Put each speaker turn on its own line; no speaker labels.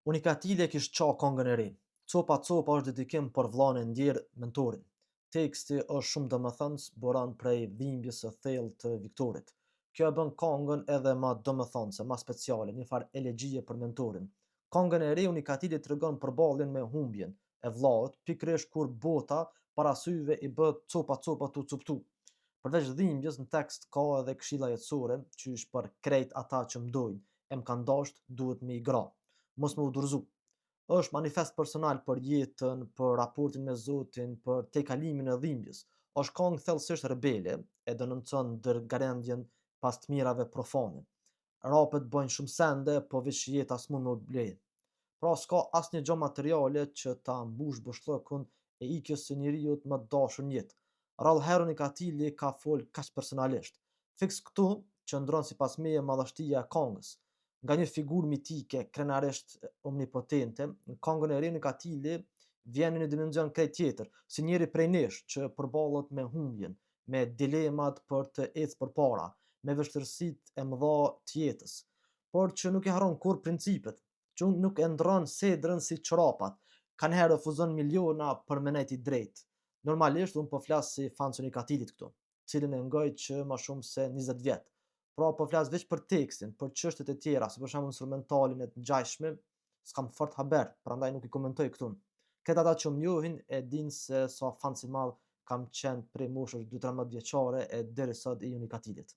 Unikatili e kish qa këngën e ri. Copa copa është dedikim për vllain e ndjerë mentorin. Teksti është shumë domethënës, buron prej dhimbjes së thellë të Viktorit. Kjo e bën këngën edhe më domethënëse, më speciale, një farë elegjie për mentorin. Këngën e ri Unikatili tregon përballjen me humbjen e vllaut, pikërisht kur bota para syve i bë copa copa tu cuptu. Përveç dhimbjes, në tekst ka edhe këshilla jetësore, qysh për krejt ata që mdojnë, e m'kan dasht, duhet me i gra, mos me u dorëzu. Është manifest personal për jetën, për raportin me Zotin, për tejkalimin e dhimbjes. Është këngë thellësisht rebele, e denoncon ndërgarendjen pas të mirave profane. Rapet bojnë shumë sende, po veç jeta s'mund me u ble. Pra s'ka asnjë gjë materiale që ta mbush boshllëkun e ikjes së njeriu më të dashur në jetë. Rrallë herë Nikatili ka fol kaq personalisht. Fiks këtu qëndron sipas meje madhështia e këngës. Nga një figurë mitike, krenarisht omnipotente, në këngën e ri Nikatili vjen në një dimension krejt tjetër, si njeri prej nesh që përballet me humbjen, me dilemat për të ecë përpara, me vështirësitë e mëdha të jetës, por që nuk i harron kurrë principet, që nuk e ndërron sedrën si çorapat, kanëherë refuzon miliona për me nejt i drejtë. Normalisht unë po flas si fan i Nikatilit këtu, cilin e ngoj që më shumë se 20 vjet. Pra po flas veç për tekstin, për çështjet e tjera, si për shembull instrumentalin e të ngjashme, s'kam fort haber, prandaj nuk i komentoj këtu. Këtë ata që më njohin e dinë se sa fan i madh kam qenë prej moshës 12-13 vjeçare e deri sot i Unikatilit.